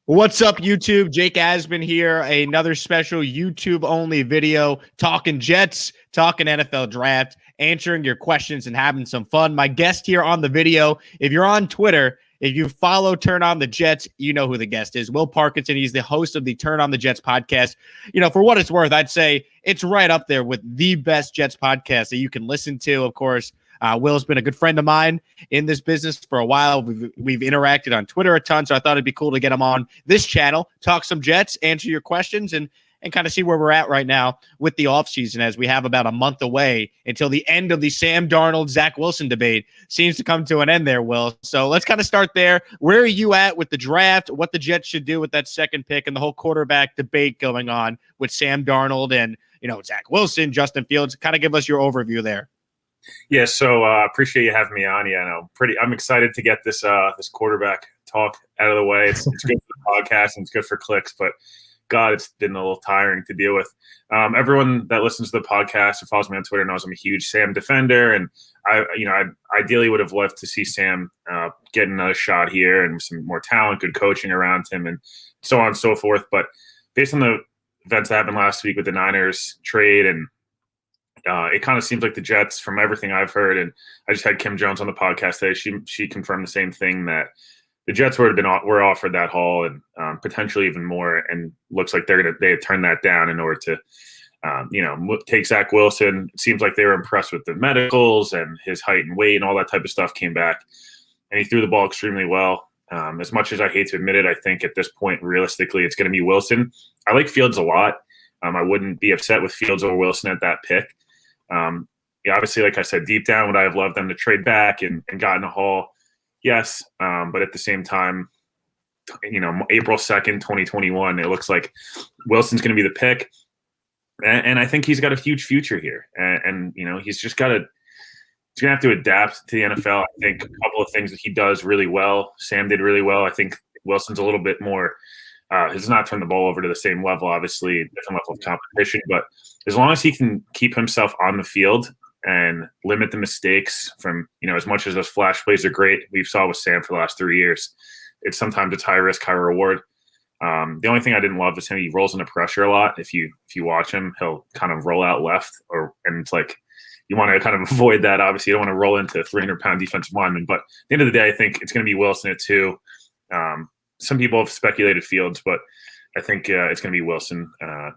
What's up, YouTube? Jake Asman here. Another special YouTube-only video talking Jets, talking NFL draft, answering your questions, and having some fun. My guest here on the video, if you're on Twitter, if you follow Turn on the Jets, you know who the guest is. Will Parkinson. He's the host of the Turn on the Jets podcast. You know, for what it's worth, I'd say it's right up there with the best Jets podcast that you can listen to, of course. Will's been a good friend of mine in this business for a while. We've interacted on Twitter a ton, so I thought it'd be cool to get him on this channel, talk some Jets, answer your questions, and kind of see where we're at right now with the offseason, as we have about a month away until the end of the Sam Darnold, Zack Wilson debate seems to come to an end there, Will. So let's kind of start there. Where are you at with the draft, what the Jets should do with that second pick, and the whole quarterback debate going on with Sam Darnold and, Zack Wilson, Justin Fields? Kind of give us your overview there. Yeah, so appreciate you having me on. Yeah, I'm excited to get this this quarterback talk out of the way. It's good for the podcast and it's good for clicks, but God, it's been a little tiring to deal with. Everyone that listens to the podcast or follows me on Twitter knows I'm a huge Sam defender, and I ideally would have loved to see Sam get another shot here and some more talent, good coaching around him, and so on and so forth. But based on the events that happened last week with the Niners trade, and it kind of seems like the Jets, from everything I've heard, and I just had Kim Jones on the podcast today. She confirmed the same thing, that the Jets were offered that haul and potentially even more, and looks like they had turned that down in order to take Zack Wilson. It seems like they were impressed with the medicals and his height and weight and all that type of stuff came back, and he threw the ball extremely well. As much as I hate to admit it, I think at this point, realistically, it's going to be Wilson. I like Fields a lot. I wouldn't be upset with Fields or Wilson at that pick. Obviously, like I said, deep down, would I have loved them to trade back and gotten a haul? Yes. But at the same time, April 2nd, 2021, it looks like Wilson's going to be the pick. And I think he's got a huge future here. And he's just he's going to have to adapt to the NFL. I think a couple of things that he does really well. Sam did really well. I think Wilson's a little bit more has not turned the ball over to the same level, obviously, different level of competition. But as long as he can keep himself on the field and limit the mistakes from, as much as those flash plays are great, we've saw with Sam for the last 3 years, sometimes it's high risk, high reward. The only thing I didn't love is him. He rolls into pressure a lot. If you watch him, he'll kind of roll out left, and it's like you want to kind of avoid that. Obviously, you don't want to roll into a 300-pound defensive lineman. But at the end of the day, I think it's going to be Wilson at 2. Some people have speculated Fields, but I think it's going to be Wilson. I'm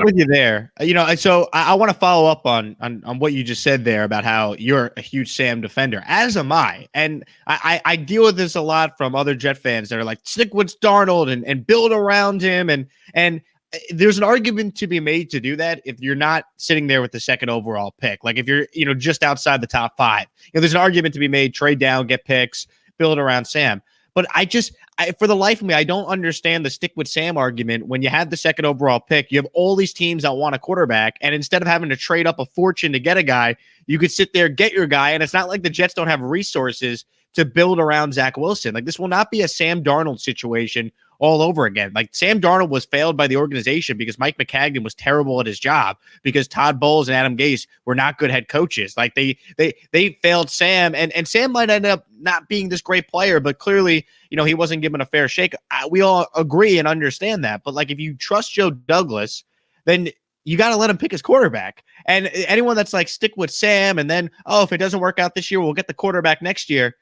with you there. So I want to follow up on what you just said there about how you're a huge Sam defender, as am I. And I deal with this a lot from other Jet fans that are like, stick with Darnold and build around him. And there's an argument to be made to do that if you're not sitting there with the second overall pick. Like if you're, just outside the top 5, there's an argument to be made, trade down, get picks, build around Sam. But for the life of me, I don't understand the stick with Sam argument. When you have the second overall pick, you have all these teams that want a quarterback, and instead of having to trade up a fortune to get a guy, you could sit there, get your guy, and it's not like the Jets don't have resources to build around Zack Wilson. Like, this will not be a Sam Darnold situation all over again. Like, Sam Darnold was failed by the organization because Mike McCagnon was terrible at his job, because Todd Bowles and Adam Gase were not good head coaches. Like, they failed Sam, and Sam might end up not being this great player, but clearly, he wasn't given a fair shake. We all agree and understand that. But like, if you trust Joe Douglas, then you got to let him pick his quarterback. And anyone that's like, stick with Sam, and then, if it doesn't work out this year, we'll get the quarterback next year.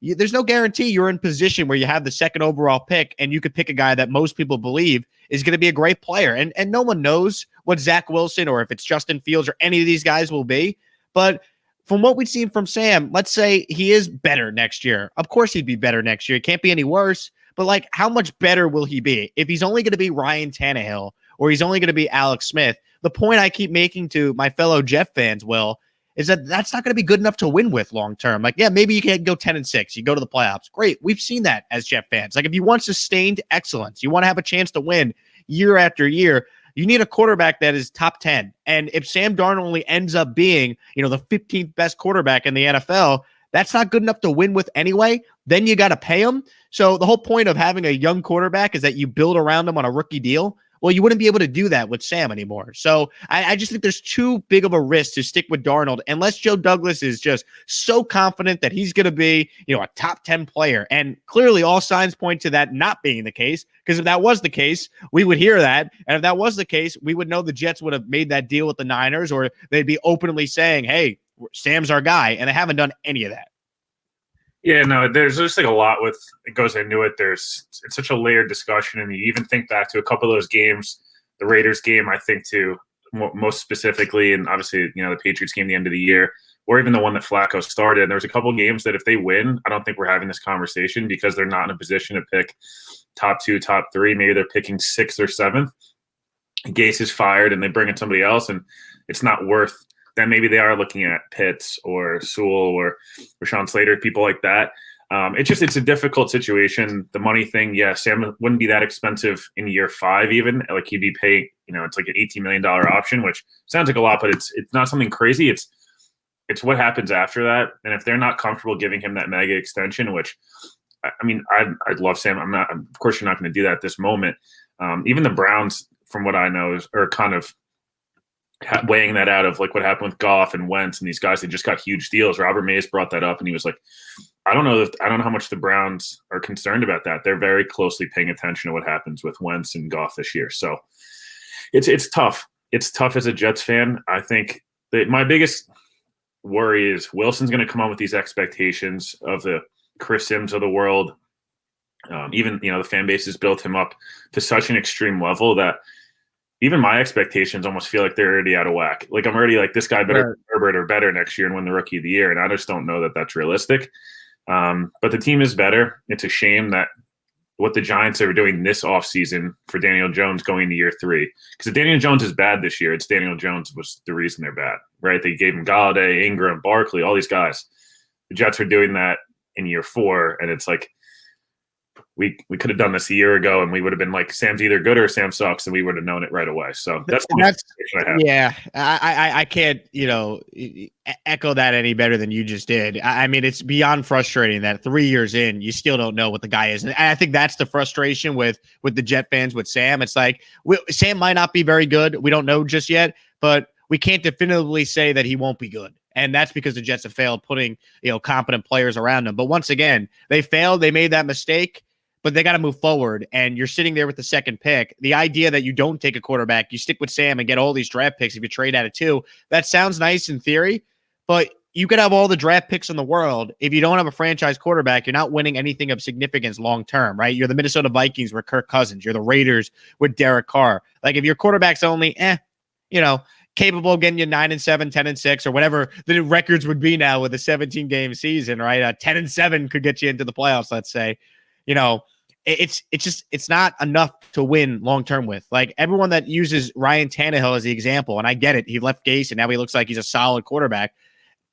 There's no guarantee you're in position where you have the second overall pick and you could pick a guy that most people believe is going to be a great player. And no one knows what Zack Wilson, or if it's Justin Fields, or any of these guys will be. But from what we've seen from Sam, let's say he is better next year. Of course he'd be better next year. It can't be any worse. But like, how much better will he be if he's only going to be Ryan Tannehill, or he's only going to be Alex Smith? The point I keep making to my fellow Jet fans, Will, is that that's not going to be good enough to win with long term. Like, yeah, maybe you can go 10-6. You go to the playoffs. Great. We've seen that as Jet fans. Like, if you want sustained excellence, you want to have a chance to win year after year, you need a quarterback that is top 10. And if Sam Darnold only ends up being, the 15th best quarterback in the NFL, that's not good enough to win with anyway. Then you got to pay him. So the whole point of having a young quarterback is that you build around him on a rookie deal. Well, you wouldn't be able to do that with Sam anymore. So I just think there's too big of a risk to stick with Darnold unless Joe Douglas is just so confident that he's going to be, a top 10 player. And clearly all signs point to that not being the case, because if that was the case, we would hear that. And if that was the case, we would know the Jets would have made that deal with the Niners, or they'd be openly saying, hey, Sam's our guy. And they haven't done any of that. Yeah, no, there's just like a lot it goes into it. It's such a layered discussion, and you even think back to a couple of those games, the Raiders game, I think too, most specifically, and obviously, the Patriots game, the end of the year, or even the one that Flacco started. There's a couple of games that if they win, I don't think we're having this conversation because they're not in a position to pick top 2, top 3. Maybe they're picking 6th or 7th. Gase is fired, and they bring in somebody else, and it's not worth. Then maybe they are looking at Pitts or Sewell or Rashawn Slater, people like that. It's a difficult situation. The money thing, yeah, Sam wouldn't be that expensive in year 5 even. Like he'd be paying, it's like an $18 million option, which sounds like a lot, but it's not something crazy. It's what happens after that. And if they're not comfortable giving him that mega extension, which, I'd love Sam. Of course, you're not going to do that at this moment. Even the Browns, from what I know, are kind of weighing that out of like what happened with Goff and Wentz and these guys. They just got huge deals. Robert Mays brought that up, and he was like, I don't know how much the Browns are concerned about that. They're very closely paying attention to what happens with Wentz and Goff this year. So it's tough. It's tough as a Jets fan. I think that my biggest worry is Wilson's going to come on with these expectations of the Chris Sims of the world. Even, the fan base has built him up to such an extreme level that even my expectations almost feel like they're already out of whack. Like I'm already like, this guy better be Herbert or better next year and win the Rookie of the Year. And I just don't know that that's realistic. But the team is better. It's a shame that what the Giants are doing this offseason for Daniel Jones going into year 3. Because if Daniel Jones is bad this year, it's Daniel Jones was the reason they're bad, right? They gave him Galladay, Ingram, Barkley, all these guys. The Jets are doing that in year 4. And it's like, we could have done this a year ago, and we would have been like, Sam's either good or Sam sucks, and we would have known it right away. So that's I have. Yeah. I can't, echo that any better than you just did. I mean, it's beyond frustrating that 3 years in, you still don't know what the guy is. And I think that's the frustration with the Jet fans with Sam. It's like, Sam might not be very good. We don't know just yet, but we can't definitively say that he won't be good. And that's because the Jets have failed putting, competent players around him. But once again, they failed. They made that mistake. But they got to move forward, and you're sitting there with the second pick. The idea that you don't take a quarterback, you stick with Sam and get all these draft picks if you trade out of 2, that sounds nice in theory, but you could have all the draft picks in the world. If you don't have a franchise quarterback, you're not winning anything of significance long-term, right? You're the Minnesota Vikings with Kirk Cousins. You're the Raiders with Derek Carr. Like if your quarterback's only, capable of getting you 9-7, 10-6, or whatever the records would be now with a 17-game season, right? 10-7 could get you into the playoffs, let's say. It's not enough to win long-term with. Like everyone that uses Ryan Tannehill as the example, and I get it. He left Gase and now he looks like he's a solid quarterback.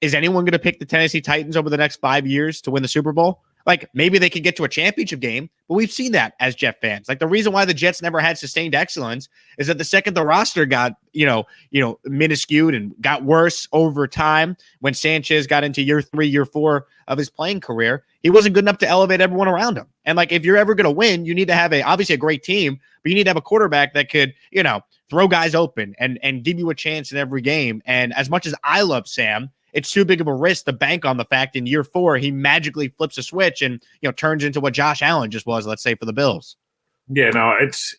Is anyone going to pick the Tennessee Titans over the next 5 years to win the Super Bowl? Like maybe they could get to a championship game, but we've seen that as Jet fans. Like the reason why the Jets never had sustained excellence is that the second the roster got, minuscule and got worse over time, when Sanchez got into year 3, year 4 of his playing career, he wasn't good enough to elevate everyone around him. And like, if you're ever going to win, you need to have obviously a great team, but you need to have a quarterback that could, throw guys open and give you a chance in every game. And as much as I love Sam, it's too big of a risk to bank on the fact in year 4, he magically flips a switch and, turns into what Josh Allen just was, let's say, for the Bills. Yeah, no, it's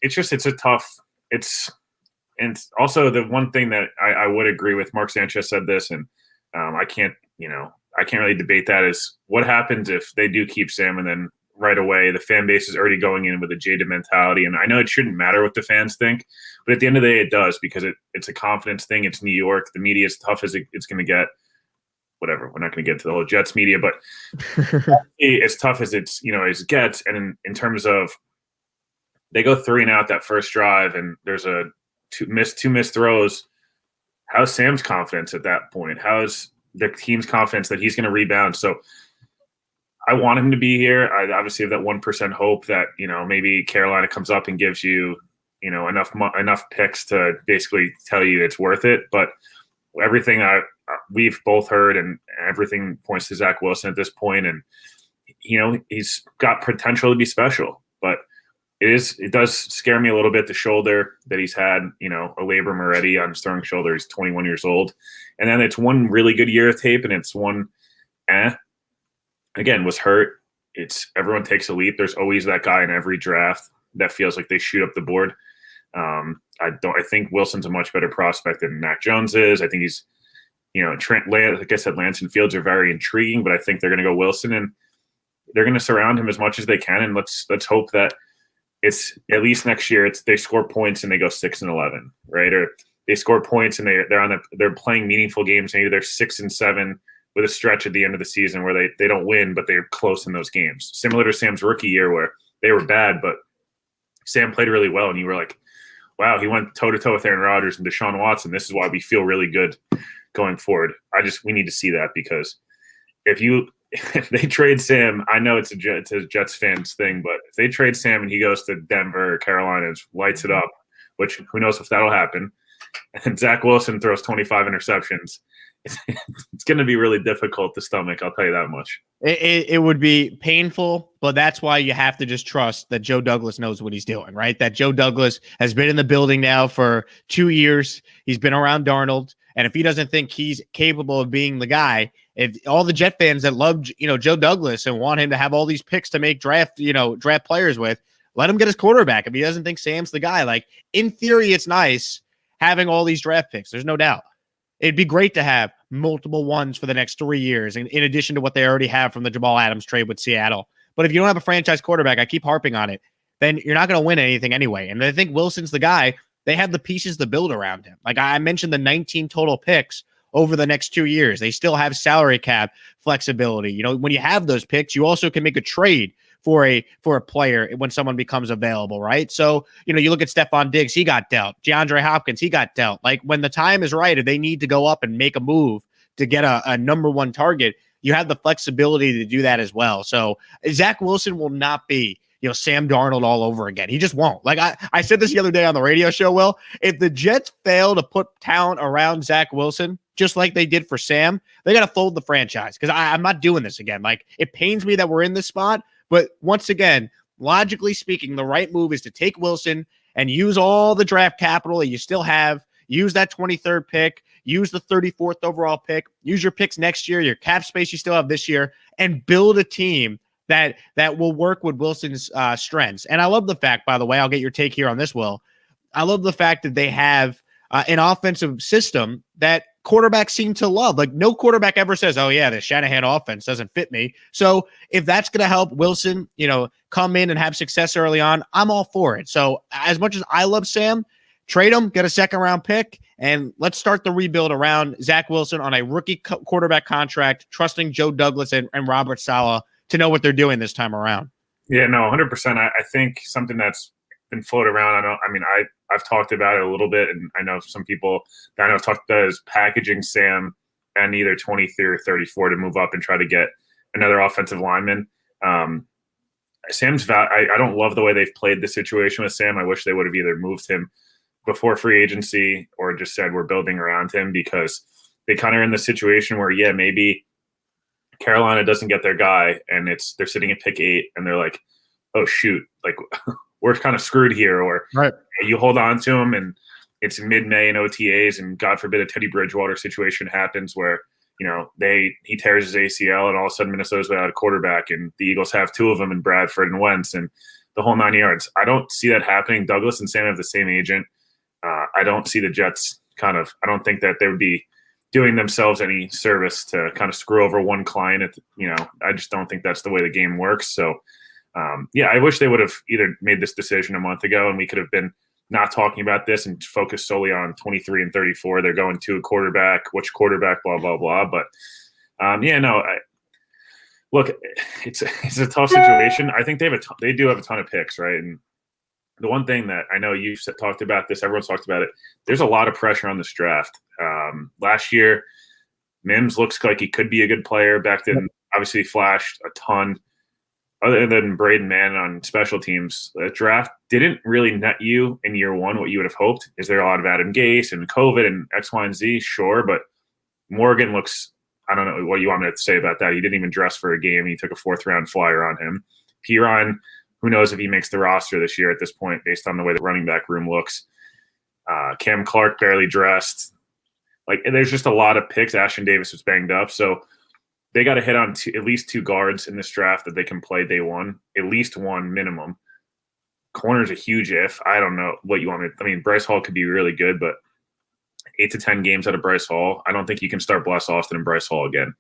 a tough, and also the one thing that I would agree with, Mark Sanchez said this, and I can't really debate that, is what happens if they do keep Sam and then right away the fan base is already going in with a jaded mentality. And I know it shouldn't matter what the fans think, but at the end of the day it does, because it's a confidence thing. It's New York. The media is tough as it's going to get. Whatever, we're not going to get to the whole Jets media, but as tough as as it gets. And in terms of, they go 3 and out that first drive, and there's two missed throws. How's Sam's confidence at that point? How's the team's confidence that he's going to rebound? So I want him to be here. I obviously have that 1% hope that maybe Carolina comes up and gives you enough picks to basically tell you it's worth it. But everything we've both heard, and everything points to Zach Wilson at this point, and he's got potential to be special, but It does scare me a little bit, the shoulder that he's had, a labrum already on his throwing shoulder. He's 21 years old. And then it's one really good year of tape, and it's one, again, was hurt. It's everyone takes a leap. There's always that guy in every draft that feels like they shoot up the board. I think Wilson's a much better prospect than Mac Jones is. I think he's, like I said, Lance and Fields are very intriguing, but I think they're going to go Wilson, and they're going to surround him as much as they can. And let's hope that it's at least next year. They score points and they go 6-11, right? Or they score points and they're playing meaningful games. Maybe they're 6-7 with a stretch at the end of the season where they don't win, but they're close in those games. Similar to Sam's rookie year where they were bad, but Sam played really well, and you were like, wow, he went toe-to-toe with Aaron Rodgers and Deshaun Watson. This is why we feel really good going forward. We need to see that, because if they trade Sam, I know it's a Jets fans thing, but if they trade Sam and he goes to Denver or Carolina and lights it up, which who knows if that'll happen, and Zach Wilson throws 25 interceptions, it's going to be really difficult to stomach. I'll tell you that much. It would be painful, but that's why you have to just trust that Joe Douglas knows what he's doing, right? That Joe Douglas has been in the building now for 2 years. He's been around Darnold. And if he doesn't think he's capable of being the guy, if all the Jet fans that love, Joe Douglas and want him to have all these picks to make draft players with, let him get his quarterback. If he doesn't think Sam's the guy, like, in theory, it's nice having all these draft picks. There's no doubt. It'd be great to have multiple ones for the next 3 years, in addition to what they already have from the Jamal Adams trade with Seattle. But if you don't have a franchise quarterback, I keep harping on it, then you're not going to win anything anyway. And I think Wilson's the guy. They have the pieces to build around him. Like I mentioned, the 19 total picks over the next 2 years. They still have salary cap flexibility. When you have those picks, you also can make a trade for a player when someone becomes available, right? So, you look at Stephon Diggs, he got dealt. DeAndre Hopkins, he got dealt. Like, when the time is right, if they need to go up and make a move to get a number one target, you have the flexibility to do that as well. So Zach Wilson will not be Sam Darnold all over again. He just won't. Like I said this the other day on the radio show, Will, if the Jets fail to put talent around Zach Wilson, just like they did for Sam, they got to fold the franchise, because I'm not doing this again. Like, it pains me that we're in this spot, but once again, logically speaking, the right move is to take Wilson and use all the draft capital that you still have, use that 23rd pick, use the 34th overall pick, use your picks next year, your cap space you still have this year, and build a team that will work with Wilson's strengths. And I love the fact, by the way, I'll get your take here on this, Will. I love the fact that they have an offensive system that quarterbacks seem to love. Like, no quarterback ever says, oh yeah, the Shanahan offense doesn't fit me. So if that's going to help Wilson, come in and have success early on, I'm all for it. So as much as I love Sam, trade him, get a second round pick, and let's start the rebuild around Zach Wilson on a rookie quarterback contract, trusting Joe Douglas and Robert Saleh to know what they're doing this time around. Yeah, no, 100%. I think something that's been floated around, I've talked about it a little bit, and I know some people that I know talked about is packaging Sam and either 23 or 34 to move up and try to get another offensive lineman. I don't love the way they've played the situation with Sam. I wish they would have either moved him before free agency or just said we're building around him, because they kind of are in the situation where, yeah, maybe Carolina doesn't get their guy and they're sitting at pick 8 and they're like, oh shoot, like we're kind of screwed here. Or right. You hold on to him and it's mid-May in OTAs, and God forbid a Teddy Bridgewater situation happens where, he tears his ACL and all of a sudden Minnesota's without a quarterback and the Eagles have 2 of them in Bradford and Wentz and the whole 9 yards. I don't see that happening. Douglas and Sam have the same agent. I don't see the Jets I don't think that they would be doing themselves any service to kind of screw over one client. I just don't think that's the way the game works. So, I wish they would have either made this decision a month ago and we could have been not talking about this and focused solely on 23 and 34. They're going to a quarterback, which quarterback, blah, blah, blah. But, look, it's a tough situation. I think they do have a ton of picks, right? And the one thing that I know you've talked about this, everyone's talked about it, there's a lot of pressure on this draft. Last year, Mims looks like he could be a good player. Back then, obviously flashed a ton. Other than Braden Mann on special teams, the draft didn't really net you in year one what you would have hoped. Is there a lot of Adam Gase and COVID and X, Y, and Z? Sure, but Morgan looks – I don't know what you want me to say about that. He didn't even dress for a game. He took a 4th-round flyer on him. Piron, who knows if he makes the roster this year at this point based on the way the running back room looks. Cam Clark barely dressed. Like, there's just a lot of picks. Ashton Davis was banged up. So they got to hit on at least 2 guards in this draft that they can play day one, at least one minimum. Corner's a huge if. I don't know what you want me to – I mean, Bryce Hall could be really good, but 8 to 10 games out of Bryce Hall, I don't think you can start Bless Austin and Bryce Hall again.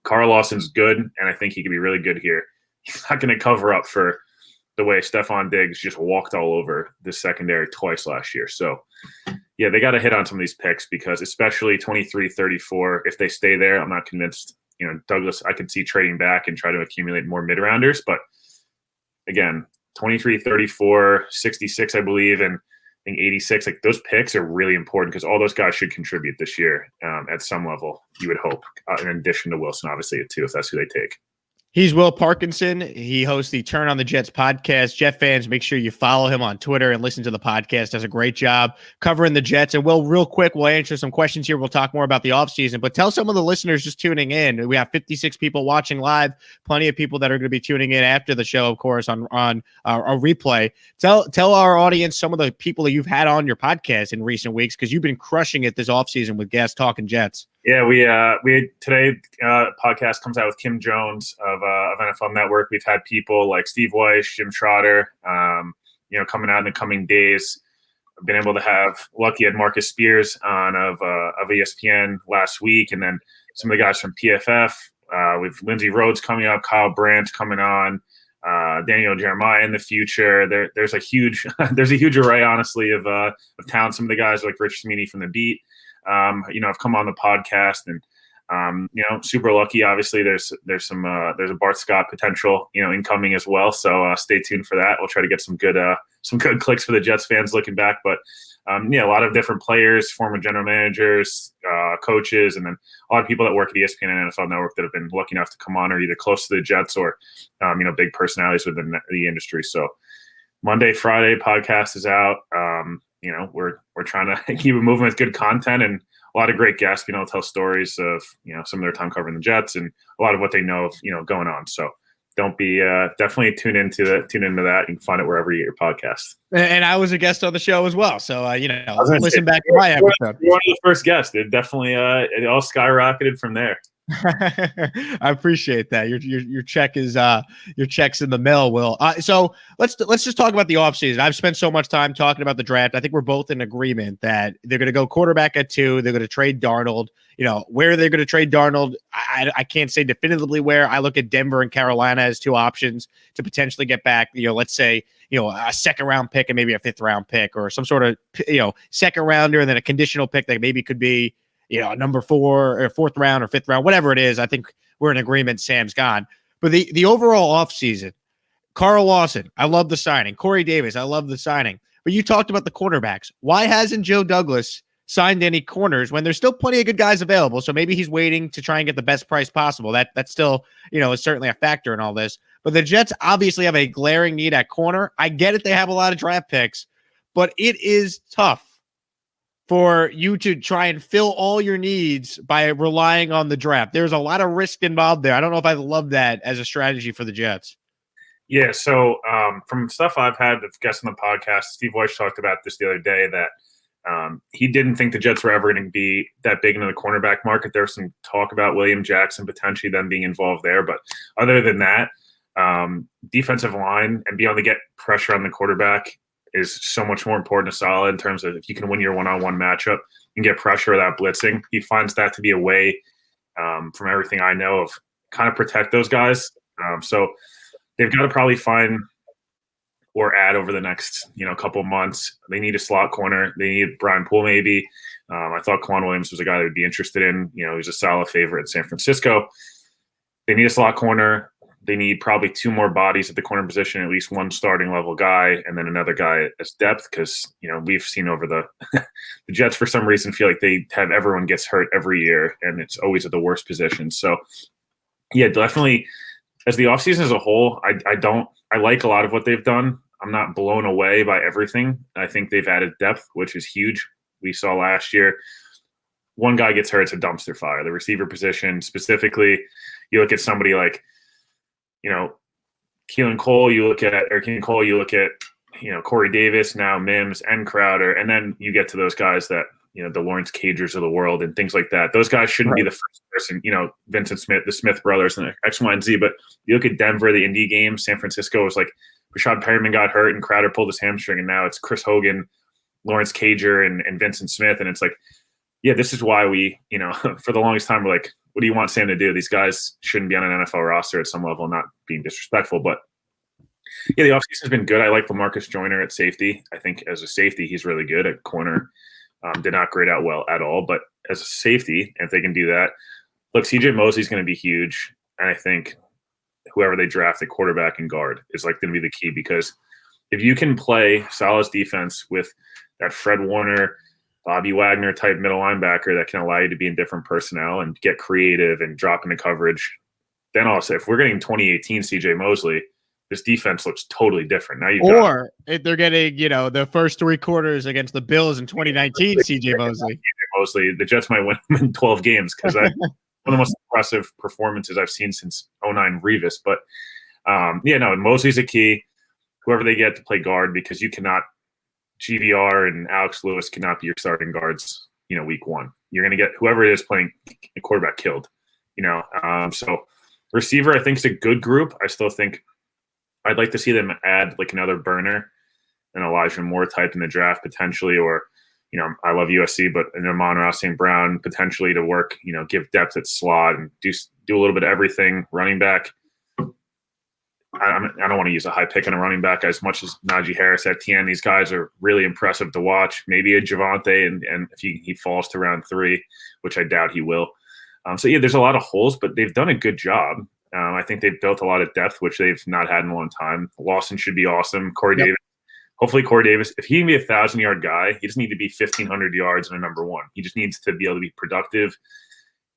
Carl Lawson's good, and I think he could be really good here. He's not going to cover up for the way Stephon Diggs just walked all over the secondary twice last year. So, yeah, they got to hit on some of these picks because especially 23, 34, if they stay there, I'm not convinced. Douglas, I could see trading back and try to accumulate more mid-rounders. But, again, 23, 34, 66, I believe, and I think 86. Like, those picks are really important because all those guys should contribute this year at some level, you would hope, in addition to Wilson, obviously, too, if that's who they take. He's Will Parkinson. He hosts the Turn on the Jets podcast. Jet fans, make sure you follow him on Twitter and listen to the podcast. Does a great job covering the Jets. And Will, real quick, we'll answer some questions here. We'll talk more about the offseason, but tell some of the listeners just tuning in. We have 56 people watching live, plenty of people that are going to be tuning in after the show, of course, on our replay. Tell our audience some of the people that you've had on your podcast in recent weeks, because you've been crushing it this offseason with guests talking Jets. Yeah, we today podcast comes out with Kim Jones of NFL Network. We've had people like Steve Weiss, Jim Trotter, coming out in the coming days. I've been able to have lucky had Marcus Spears on of ESPN last week, and then some of the guys from PFF. With Lindsey Rhodes coming up, Kyle Brandt coming on, Daniel Jeremiah in the future. There's a huge array, honestly, of talent. Some of the guys like Rich Smeeney from the Beat. I've come on the podcast and, super lucky. Obviously there's a Bart Scott potential, incoming as well. So stay tuned for that. We'll try to get some good clicks for the Jets fans looking back, but a lot of different players, former general managers, coaches, and then a lot of people that work at ESPN and NFL Network that have been lucky enough to come on, or either close to the Jets or, big personalities within the industry. So Monday, Friday podcast is out. We're trying to keep it moving with good content and a lot of great guests, tell stories of, some of their time covering the Jets and a lot of what they know of, going on. So don't be definitely tune into that. You can find it wherever you get your podcast. And I was a guest on the show as well. So, listen back to my episode. You're one of the first guests. It definitely, it all skyrocketed from there. I appreciate that. Your check is your check's in the mail, Will. So let's just talk about the offseason. I've spent so much time talking about the draft. I think we're both in agreement that they're going to go quarterback at 2. They're going to trade Darnold. Where they're going to trade Darnold, I can't say definitively where. I look at Denver and Carolina as 2 options to potentially get back, let's say, a second round pick and maybe a 5th round pick, or some sort of, second rounder and then a conditional pick that maybe could be, number 4 or 4th round or 5th round, whatever it is. I think we're in agreement. Sam's gone. But the overall offseason, Carl Lawson, I love the signing. Corey Davis, I love the signing. But you talked about the cornerbacks. Why hasn't Joe Douglas signed any corners when there's still plenty of good guys available? So maybe he's waiting to try and get the best price possible. That's still, is certainly a factor in all this. But the Jets obviously have a glaring need at corner. I get it. They have a lot of draft picks, but it is tough for you to try and fill all your needs by relying on the draft. There's a lot of risk involved there. I don't know if I love that as a strategy for the Jets. Yeah, so from stuff I've had with guests on the podcast, Steve Weiss talked about this the other day, that he didn't think the Jets were ever going to be that big into the cornerback market. There was some talk about William Jackson potentially them being involved there. But other than that, defensive line and being able to get pressure on the quarterback is so much more important to solid in terms of if you can win your one-on-one matchup and get pressure without blitzing. He finds that to be a way, from everything I know, of kind of protect those guys. So they've got to probably find or add over the next, couple of months. They need a slot corner. They need Brian Poole maybe. I thought Quan Williams was a guy that would be interested in. He's a solid favorite in San Francisco. They need a slot corner. They need probably 2 more bodies at the corner position, at least 1 starting level guy, and then another guy as depth. Because we've seen over the Jets for some reason feel like they have everyone gets hurt every year, and it's always at the worst position. So yeah, definitely. As the offseason as a whole, I like a lot of what they've done. I'm not blown away by everything. I think they've added depth, which is huge. We saw last year, one guy gets hurt, it's a dumpster fire. The receiver position specifically, you look at somebody like, Keelan Cole, you look at Corey Davis, now Mims and Crowder, and then you get to those guys that, the Lawrence Cagers of the world and things like that. Those guys shouldn't be the first person, Vincent Smith, the Smith brothers, and X, Y, and Z. But you look at Denver, the Indy game, San Francisco was like Rashad Perryman got hurt and Crowder pulled his hamstring, and now it's Chris Hogan, Lawrence Cager, and Vincent Smith. And it's like, yeah, this is why we, for the longest time, we're like, what do you want Sam to do? These guys shouldn't be on an NFL roster at some level, not being disrespectful. But yeah, the offseason has been good. I like LaMarcus Joyner at safety. I think as a safety, he's really good. At corner, did not grade out well at all. But as a safety, if they can do that, look, CJ Mosley's going to be huge. And I think whoever they draft at quarterback and guard is like going to be the key, because if you can play solid defense with that Fred Warner, Bobby Wagner type middle linebacker that can allow you to be in different personnel and get creative and drop into coverage, then also if we're getting 2018 CJ Mosley, this defense looks totally different. Now if they're getting, the first 3 quarters against the Bills in 2019, CJ Mosley. The Jets might win 12 games, because one of the most impressive performances I've seen since 09 Revis. But Mosley's a key. Whoever they get to play guard, because you cannot – GVR and Alex Lewis cannot be your starting guards, week 1. You're going to get whoever it is playing a quarterback killed, So receiver, I think, is a good group. I still think I'd like to see them add like another burner, an Elijah Moore type in the draft potentially, or, I love USC, but an Amon-Ra St. Brown potentially to work, give depth at slot and do a little bit of everything. Running back, I don't want to use a high pick on a running back as much as Najee Harris at TN. These guys are really impressive to watch. Maybe a Javonte, and if he falls to round 3, which I doubt he will. There's a lot of holes, but they've done a good job. I think they've built a lot of depth, which they've not had in a long time. Lawson should be awesome. Corey Davis. Hopefully Corey Davis, if he can be a 1,000-yard guy, he doesn't need to be 1,500 yards and a number 1. He just needs to be able to be productive.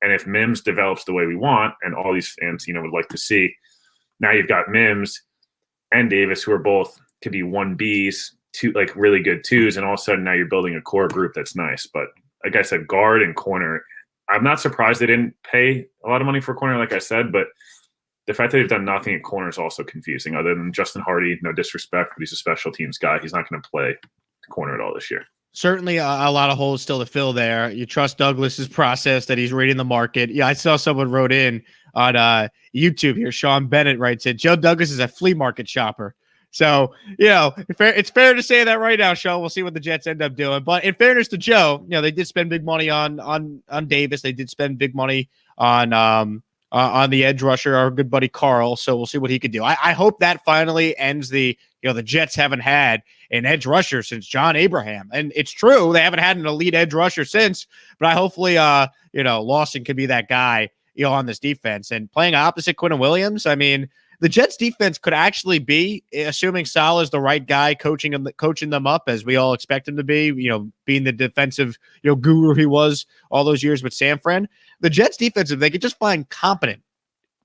And if Mims develops the way we want, and all these fans, would like to see, now you've got Mims and Davis, who are both could be 1Bs, two like really good 2s, and all of a sudden now you're building a core group that's nice. But like I said, guard and corner, I'm not surprised they didn't pay a lot of money for a corner, like I said, but the fact that they've done nothing at corner is also confusing. Other than Justin Hardy, no disrespect, but he's a special teams guy. He's not going to play corner at all this year. Certainly a lot of holes still to fill there. You trust Douglas's process that he's reading the market. Yeah, I saw someone wrote in on YouTube here. Sean Bennett writes it. Joe Douglas is a flea market shopper. So, it's fair to say that right now, Sean. We'll see what the Jets end up doing. But in fairness to Joe, they did spend big money on Davis. They did spend big money on the edge rusher, our good buddy Carl. So we'll see what he could do. I hope that finally ends the Jets haven't had an edge rusher since John Abraham. And it's true, they haven't had an elite edge rusher since, but hopefully, Lawson could be that guy, on this defense. And playing opposite Quinnen Williams, I mean, the Jets defense could actually be, assuming Salah's the right guy, coaching them up as we all expect him to be, being the defensive, guru he was all those years with San Fran. The Jets defense, if they could just find competent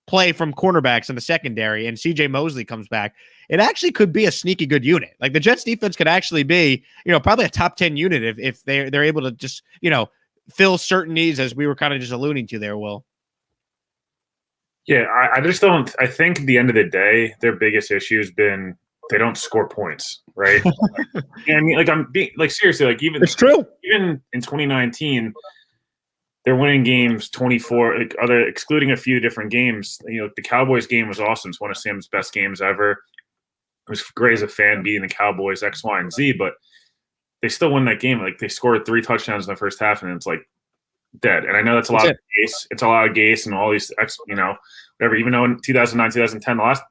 play from cornerbacks in the secondary and CJ Mosley comes back, it actually could be a sneaky good unit. Like the Jets defense could actually be, probably a top 10 unit if they're able to just, fill certain needs, as we were kind of just alluding to there, Will. Yeah, I just don't. I think at the end of the day, their biggest issue has been they don't score points, right? I mean, I'm being seriously, even it's true. Even in 2019, they're winning games 24. Excluding a few different games, the Cowboys game was awesome. It's one of Sam's best games ever. It was great as a fan beating the Cowboys X, Y, and Z, but they still win that game. Like they scored 3 touchdowns in the first half, and it's like dead. And I know that's a lot of Gase. It's a lot of Gase and all these, whatever. Even though in 2009, 2010, the last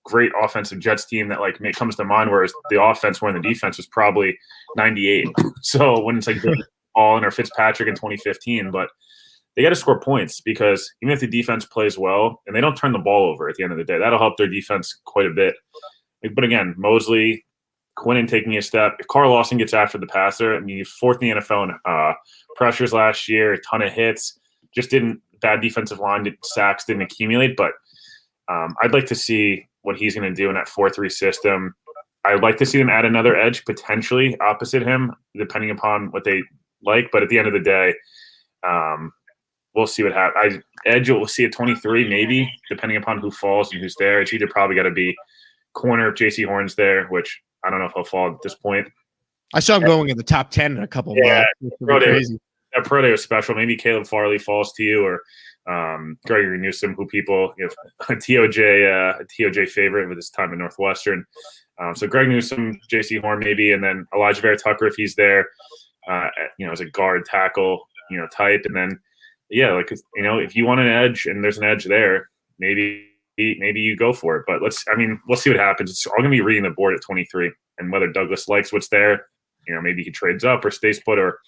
great offensive Jets team that comes to mind, whereas the offense more than the defense was probably 98. So when it's Allen or Fitzpatrick in 2015, but they got to score points, because even if the defense plays well and they don't turn the ball over at the end of the day, that'll help their defense quite a bit. But again, Mosley, Quinnen taking a step. If Carl Lawson gets after the passer, I mean, he's 4th in the NFL in pressures last year, a ton of hits. Just bad defensive line, sacks didn't accumulate. But I'd like to see what he's going to do in that 4-3 system. I'd like to see them add another edge potentially opposite him, depending upon what they like. But at the end of the day, we'll see what happens. Edge, we'll see at 23 maybe, depending upon who falls and who's there. It's either probably got to be Corner, J.C. Horn's there, which I don't know if he'll fall at this point. I saw him going in the top 10 in a couple Yeah, months. Crazy. That pro day was special. Maybe Caleb Farley falls to you, or Gregory Newsome, who people, a TOJ favorite with his time at Northwestern. So Greg Newsome, J.C. Horn maybe, and then Elijah Vera Tucker if he's there, as a guard tackle, type. And then, if you want an edge and there's an edge there, maybe you go for it. But we'll see what happens. It's all going to be reading the board at 23, and whether Douglas likes what's there, maybe he trades up or stays put, or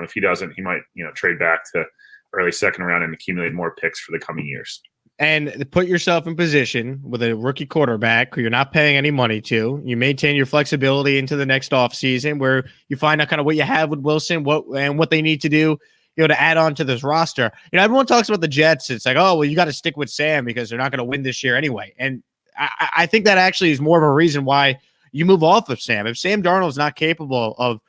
if he doesn't, he might, trade back to early second round and accumulate more picks for the coming years. And put yourself in position with a rookie quarterback who you're not paying any money to. You maintain your flexibility into the next offseason where you find out kind of what you have with Wilson, what they need to do, to add on to this roster. Everyone talks about the Jets. It's like, oh, well, you got to stick with Sam because they're not going to win this year anyway. And I think that actually is more of a reason why you move off of Sam. If Sam Darnold is not capable of,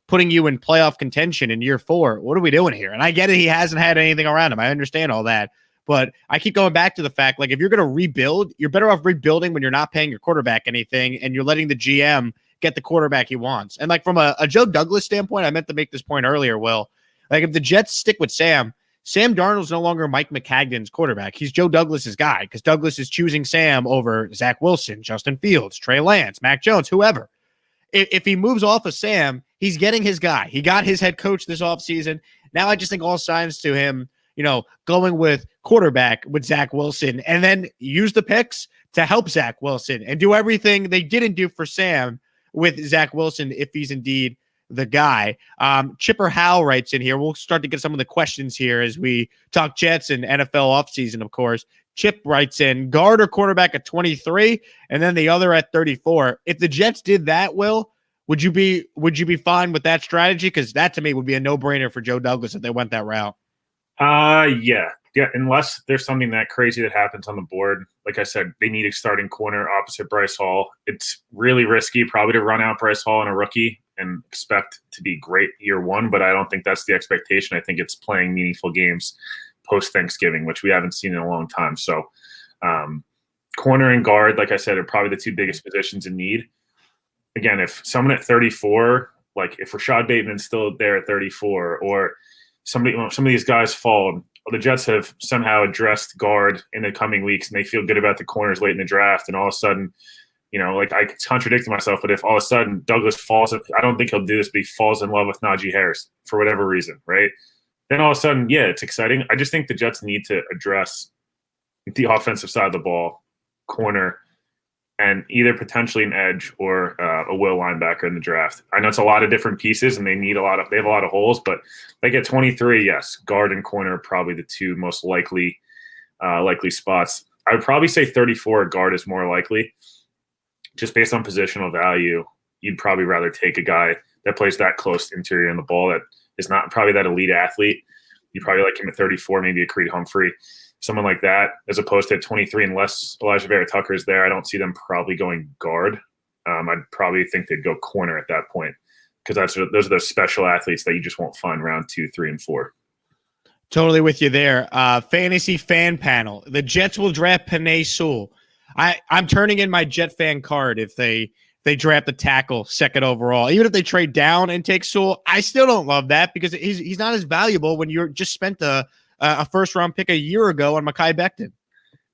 putting you in playoff contention in year 4, what are we doing here? And I get it. He hasn't had anything around him. I understand all that. But I keep going back to the fact, like, if you're going to rebuild, you're better off rebuilding when you're not paying your quarterback anything and you're letting the GM get the quarterback he wants. And like from a Joe Douglas standpoint, I meant to make this point earlier, Will. Like if the Jets stick with Sam Darnold's no longer Mike McCagden's quarterback. He's Joe Douglas's guy because Douglas is choosing Sam over Zach Wilson, Justin Fields, Trey Lance, Mac Jones, whoever. If he moves off of Sam, he's getting his guy. He got his head coach this offseason. Now I just think all signs to him, going with quarterback with Zach Wilson and then use the picks to help Zach Wilson and do everything they didn't do for Sam with Zach Wilson if he's indeed the guy. Chipper Howe writes in here. We'll start to get some of the questions here as we talk Jets and NFL offseason, of course. Chip writes in guard or quarterback at 23 and then the other at 34. If the Jets did that, Will, would you be fine with that strategy? Because that to me would be a no-brainer for Joe Douglas if they went that route. Yeah. Unless there's something that crazy that happens on the board. Like I said, they need a starting corner opposite Bryce Hall. It's really risky probably to run out Bryce Hall and a rookie and expect to be great year 1, but I don't think that's the expectation. I think it's playing meaningful games post-Thanksgiving, which we haven't seen in a long time. So corner and guard, like I said, are probably the 2 biggest positions in need. Again, if someone at 34, like if Rashad Bateman's still there at 34 or some of these guys fall, the Jets have somehow addressed guard in the coming weeks and they feel good about the corners late in the draft. And all of a sudden, like I contradicted myself, but if all of a sudden Douglas falls, I don't think he'll do this, but he falls in love with Najee Harris for whatever reason, right? Then all of a sudden, yeah, it's exciting. I just think the Jets need to address the offensive side of the ball, corner, and either potentially an edge or a will linebacker in the draft. I know it's a lot of different pieces, and they have a lot of holes. But they get 23, yes, guard and corner are probably the 2 most likely spots. I would probably say 34 guard is more likely, just based on positional value. You'd probably rather take a guy that plays that close interior in the ball that is not probably that elite athlete. You probably like him at 34, maybe a Creed Humphrey, someone like that, as opposed to 23, unless Elijah Vera Tucker is there. I don't see them probably going guard. I'd probably think they'd go corner at that point because those are those special athletes that you just won't find round 2, 3, and 4. Totally with you there. Fantasy fan panel. The Jets will draft Penei Sewell. I'm turning in my Jet fan card if they draft the tackle 2nd overall. Even if they trade down and take Sewell, I still don't love that because he's not as valuable when you're just spent a first-round pick a year ago on Mekhi Becton.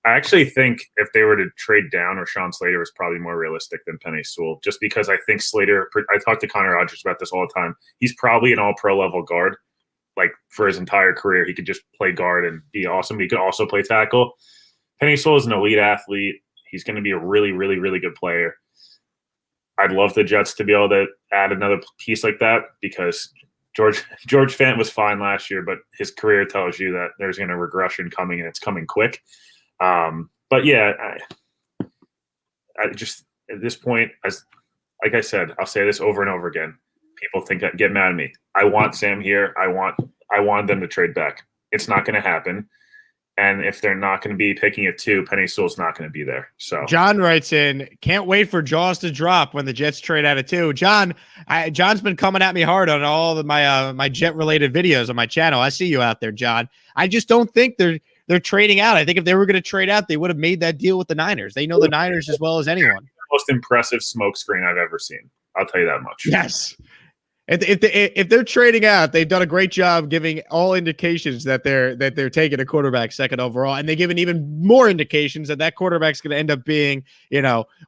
I actually think if they were to trade down, Rashawn Slater was probably more realistic than Penei Sewell, just because I think Slater – I talk to Connor Rogers about this all the time. He's probably an all-pro level guard. Like, for his entire career, he could just play guard and be awesome. He could also play tackle. Penei Sewell is an elite athlete. He's going to be a really, really, really good player. I'd love the Jets to be able to add another piece like that because George Fant was fine last year, but his career tells you that there's going to regression coming and it's coming quick. But yeah, I just at this point, like I said, I'll say this over and over again. People get mad at me. I want Sam here. I want them to trade back. It's not going to happen. And if they're not going to be picking at 2, Penei Sewell's not going to be there. So John writes in, can't wait for jaws to drop when the Jets trade out of 2. John's been coming at me hard on all of my Jet related videos on my channel. I see you out there, John. I just don't think they're trading out. I think if they were going to trade out, they would have made that deal with the Niners. They know the Niners as well as anyone. Most impressive smokescreen I've ever seen. I'll tell you that much. Yes. If they're trading out, they've done a great job giving all indications that they're taking a quarterback second overall, and they're giving even more indications that quarterback's going to end up being,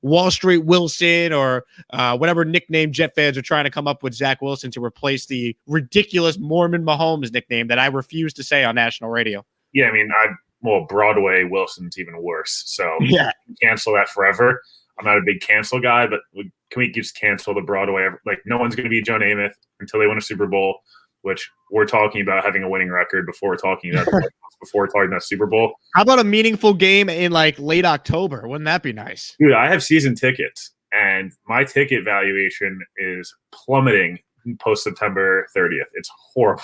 Wall Street Wilson or whatever nickname Jet fans are trying to come up with Zach Wilson to replace the ridiculous Mormon Mahomes nickname that I refuse to say on national radio. Yeah, I mean, Broadway Wilson's even worse. So yeah, cancel that forever. I'm not a big cancel guy, but can we just cancel the Broadway? Like, no one's going to be Joe Namath until they win a Super Bowl, which we're talking about having a winning record before we're talking about Super Bowl. How about a meaningful game in like late October? Wouldn't that be nice? Dude, I have season tickets, and my ticket valuation is plummeting post September 30th. It's horrible.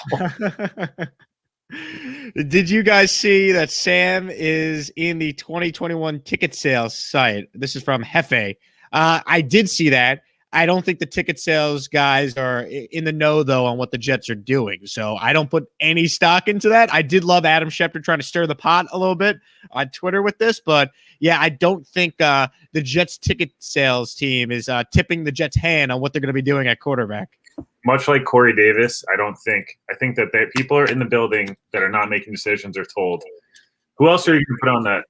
Did you guys see that Sam is in the 2021 ticket sales site? This is from Hefe. I did see that. I don't think the ticket sales guys are in the know, though, on what the Jets are doing. So I don't put any stock into that. I did love Adam Schefter trying to stir the pot a little bit on Twitter with this. But, yeah, I don't think the Jets ticket sales team is tipping the Jets' hand on what they're going to be doing at quarterback. Much like Corey Davis, I think that people are in the building that are not making decisions are told, who else are you going to put on that?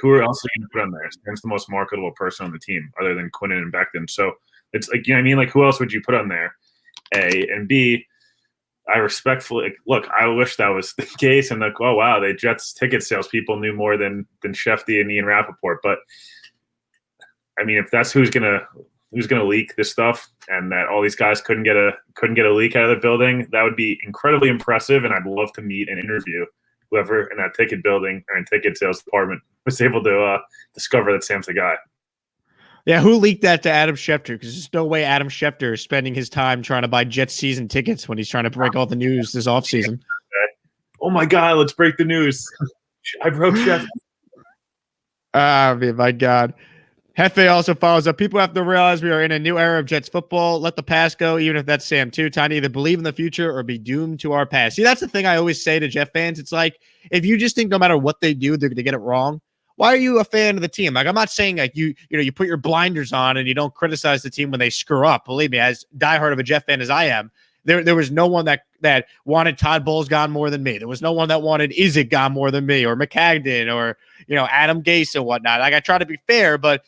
Who else are you going to put on there? Sam's the most marketable person on the team other than Quinnen and Becton. So it's like, you know what I mean? Like, who else would you put on there? A, and B, I respectfully look, I wish that was the case. And like, oh, wow, the Jets ticket sales people knew more than Shefty and Ian Rappaport. But I mean, if that's who's going to leak this stuff, and that all these guys couldn't get a leak out of the building, that would be incredibly impressive. And I'd love to meet and interview whoever in that ticket building or in ticket sales department was able to discover that Sam's the guy. Yeah, who leaked that to Adam Schefter? Because there's no way Adam Schefter is spending his time trying to buy Jets season tickets when he's trying to break all the news this offseason. Oh my God, let's break the news. I broke Schefter. My God. Hefe also follows up. People have to realize we are in a new era of Jets football. Let the past go, even if that's Sam too. Time to either believe in the future or be doomed to our past. See, that's the thing I always say to Jet fans. It's like, if you just think no matter what they do, they're going to get it wrong, why are you a fan of the team? Like, I'm not saying like you put your blinders on and you don't criticize the team when they screw up. Believe me, as diehard of a Jet fan as I am, there was no one that wanted Todd Bowles gone more than me. There was no one that wanted Izek gone more than me, or McCagden, or Adam Gase and whatnot. Like, I try to be fair, but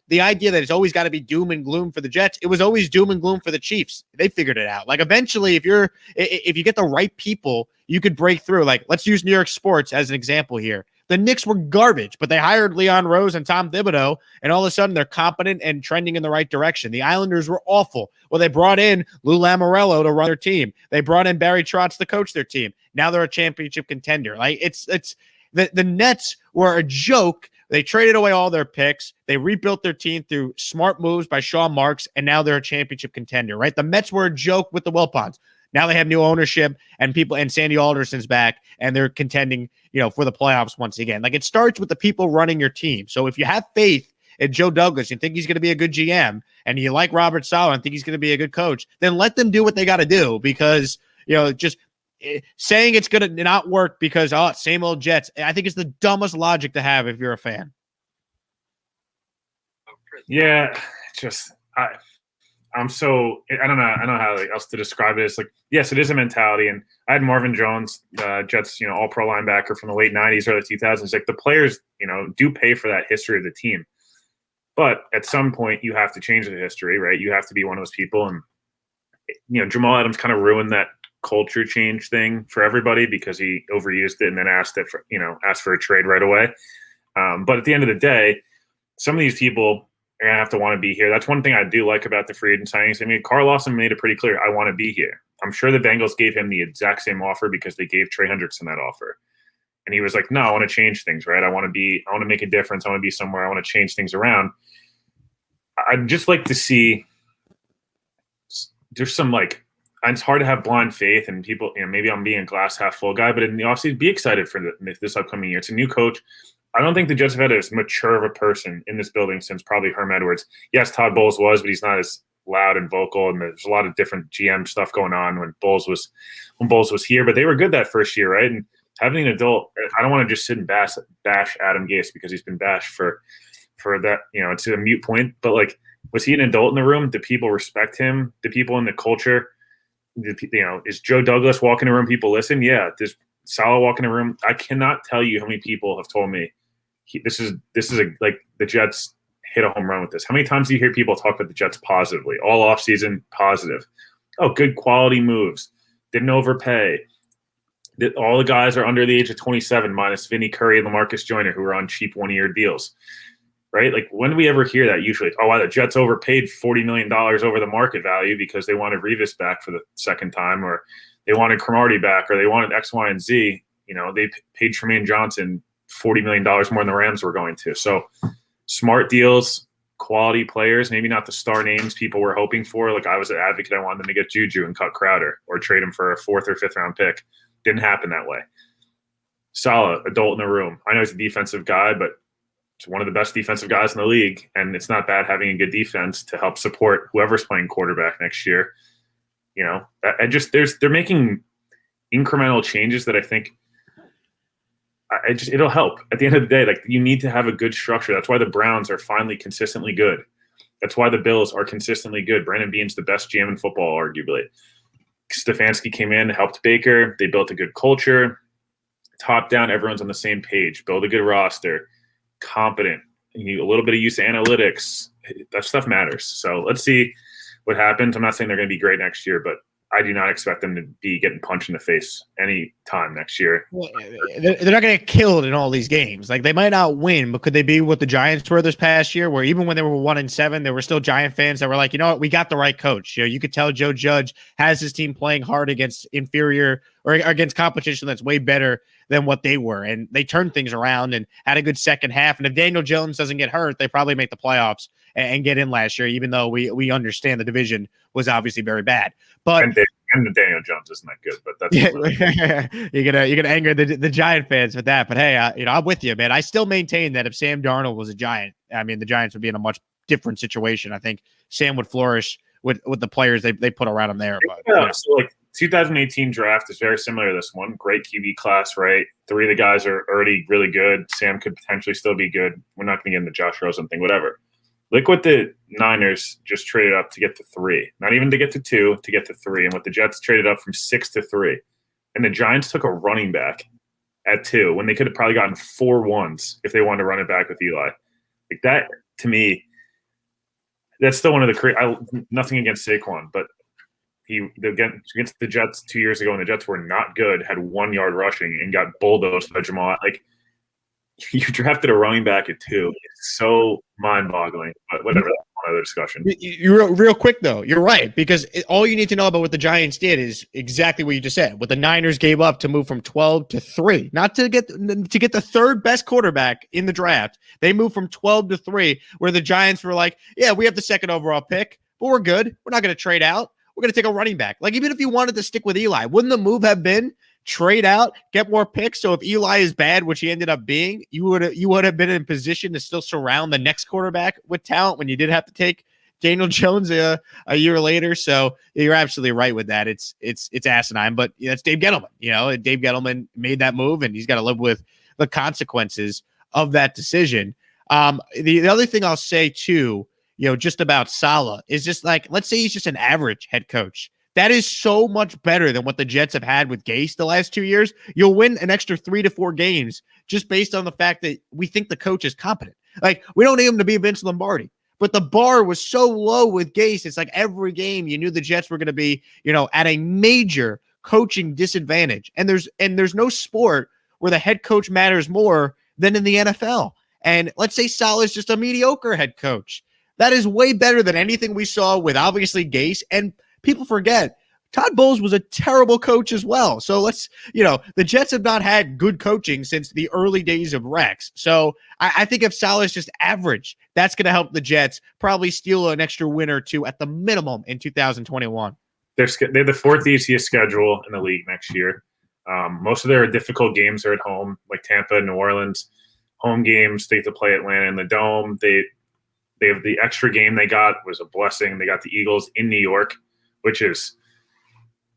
the idea that it's always got to be doom and gloom for the Jets, it was always doom and gloom for the Chiefs. They figured it out. Like, eventually, if you get the right people, you could break through. Like, let's use New York sports as an example here. The Knicks were garbage, but they hired Leon Rose and Tom Thibodeau, and all of a sudden they're competent and trending in the right direction. The Islanders were awful. Well, they brought in Lou Lamoriello to run their team. They brought in Barry Trotz to coach their team. Now they're a championship contender. Like, it's the Nets were a joke. They traded away all their picks. They rebuilt their team through smart moves by Sean Marks, and now they're a championship contender, right? The Mets were a joke with the Wilpons. Now they have new ownership and Sandy Alderson's back, and they're contending, for the playoffs once again. Like, it starts with the people running your team. So if you have faith in Joe Douglas and think he's going to be a good GM, and you like Robert Saleh and think he's going to be a good coach, then let them do what they got to do, because, just saying it's going to not work because, same old Jets, I think it's the dumbest logic to have if you're a fan. Yeah, I'm so – I don't know how else to describe it. It's like, yes, it is a mentality. And I had Marvin Jones, Jets, all-pro linebacker from the late 90s, early 2000s. Like, the players, do pay for that history of the team. But at some point, you have to change the history, right? You have to be one of those people. And, Jamal Adams kind of ruined that culture change thing for everybody because he overused it and then asked for a trade right away. But at the end of the day, some of these people – are going to have to want to be here. That's one thing I do like about the free agent signings. I mean, Carl Lawson made it pretty clear, I want to be here. I'm sure the Bengals gave him the exact same offer because they gave Trey Hendrickson that offer. And he was like, no, I want to change things, right? I want to make a difference. I want to be somewhere. I want to change things around. I'd just like to see there's some it's hard to have blind faith and people, maybe I'm being a glass half full guy, but in the offseason, be excited for this upcoming year. It's a new coach. I don't think the Jets have had as mature of a person in this building since probably Herm Edwards. Yes, Todd Bowles was, but he's not as loud and vocal, and there's a lot of different GM stuff going on when Bowles was here. But they were good that first year, right? And having an adult. I don't want to just sit and bash Adam Gase because he's been bashed for that. It's a mute point. But like, was he an adult in the room? Do people respect him? Do people in the culture? Is Joe Douglas walking in the room? People listen. Yeah. Does Saleh walk in the room? I cannot tell you how many people have told me this is like the Jets hit a home run with this. How many times do you hear people talk about the Jets positively? All offseason positive. Oh, good quality moves. Didn't overpay. All the guys are under the age of 27, minus Vinny Curry and LaMarcus Joyner, who are on cheap one-year deals. Right? Like, when do we ever hear that? Usually, wow, the Jets overpaid $40 million over the market value because they wanted Revis back for the second time, or they wanted Cromartie back, or they wanted X, Y, and Z. They paid Tremaine Johnson $40 million more than the Rams were going to. So smart deals, quality players, maybe not the star names people were hoping for. Like, I was an advocate. I wanted them to get Juju and cut Crowder or trade him for a 4th or 5th round pick. Didn't happen that way. Saleh, adult in the room. I know he's a defensive guy, but it's one of the best defensive guys in the league, and it's not bad having a good defense to help support whoever's playing quarterback next year. They're making incremental changes that I think it'll help. At the end of the day, like, you need to have a good structure. That's why the Browns are finally consistently good. That's why the Bills are consistently good. Brandon Beane's the best GM in football, arguably. Stefanski came in, helped Baker. They built a good culture. Top down, everyone's on the same page. Build a good roster. Competent. You need a little bit of use of analytics. That stuff matters. So let's see what happens. I'm not saying they're going to be great next year, but I do not expect them to be getting punched in the face any time next year. Well, they're not going to get killed in all these games. Like, they might not win, but could they be what the Giants were this past year, where even when they were 1-7, there were still Giant fans that were like, you know what, we got the right coach. You could tell Joe Judge has his team playing hard against inferior or against competition that's way better than what they were. And they turned things around and had a good second half. And if Daniel Jones doesn't get hurt, they probably make the playoffs and get in last year, even though we understand the division was obviously very bad. But and the Daniel Jones isn't that good, but that's you're gonna anger the Giant fans with that. But hey, I'm with you, man. I still maintain that if Sam Darnold was a Giant, I mean, the Giants would be in a much different situation. I think Sam would flourish with the players they put around him there. But yeah, so like 2018 draft is very similar to this one. Great QB class, right? 3 of the guys are already really good. Sam could potentially still be good. We're not going to get into Josh Rosen thing, whatever. Look what the Niners just traded up to get to 3. Not even to get to 2, to get to 3. And what the Jets traded up from 6 to 3. And the Giants took a running back at 2 when they could have probably gotten 4 ones if they wanted to run it back with Eli. Like, that, to me, that's still one of the nothing against Saquon, but against the Jets 2 years ago, and the Jets were not good, had 1 yard rushing and got bulldozed by Jamal. Like, you drafted a running back at 2. It's so mind-boggling. But whatever, that's one other discussion. You're real quick though. You're right, because all you need to know about what the Giants did is exactly what you just said. What the Niners gave up to move from 12 to 3, not to get the third best quarterback in the draft. They moved from 12 to 3, where the Giants were like, "Yeah, we have the second overall pick, but we're good. We're not going to trade out. We're going to take a running back." Like, even if you wanted to stick with Eli, wouldn't the move have been trade out, get more picks? So if Eli is bad, which he ended up being, you would have been in position to still surround the next quarterback with talent when you did have to take Daniel Jones a year later. So you're absolutely right with that. It's asinine, but that's Dave Gettleman. Dave Gettleman made that move, and he's got to live with the consequences of that decision. The other thing I'll say too, just about Saleh is just like, let's say he's just an average head coach. That is so much better than what the Jets have had with Gase the last 2 years. You'll win an extra 3 to 4 games just based on the fact that we think the coach is competent. Like, we don't need him to be Vince Lombardi, but the bar was so low with Gase. It's like every game you knew the Jets were going to be, at a major coaching disadvantage. And there's no sport where the head coach matters more than in the NFL. And let's say Saleh is just a mediocre head coach. That is way better than anything we saw with obviously Gase. And people forget, Todd Bowles was a terrible coach as well. So the Jets have not had good coaching since the early days of Rex. So I think if Saleh is just average, that's going to help the Jets probably steal an extra win or 2 at the minimum in 2021. They're the 4th easiest schedule in the league next year. Most of their difficult games are at home, like Tampa, New Orleans. Home games, they have to play Atlanta in the Dome. They have the extra game they got was a blessing. They got the Eagles in New York, which is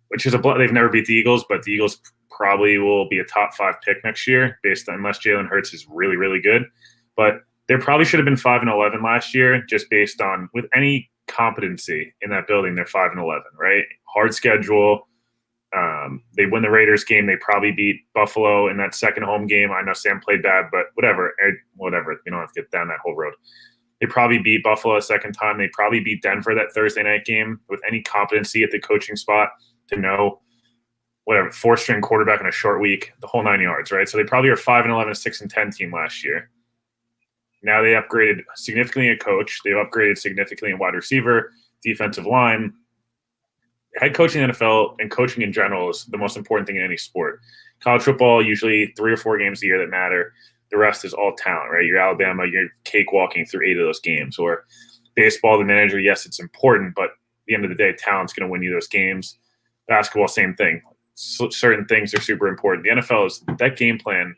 they've never beat the Eagles, but the Eagles probably will be a top 5 pick next year, based on unless Jalen Hurts is really, really good. But they probably should have been 5-11 last year, just based on with any competency in that building. They're 5-11, right? Hard schedule. They win the Raiders game. They probably beat Buffalo in that second home game. I know Sam played bad, but whatever. You don't have to get down that whole road. They probably beat Buffalo a second time. They probably beat Denver that Thursday night game with any competency at the coaching spot to know whatever, 4-string quarterback in a short week, the whole 9 yards, right? So they probably are 5-11, 6-10 team last year. Now they upgraded significantly at coach. They've upgraded significantly in wide receiver, defensive line. Head coaching in the NFL and coaching in general is the most important thing in any sport. College football, usually 3 or 4 games a year that matter. The rest is all talent, right? You're Alabama, you're cakewalking through 8 of those games. Or baseball, the manager, yes, it's important, but at the end of the day, talent's going to win you those games. Basketball, same thing. Certain things are super important. The NFL is that game plan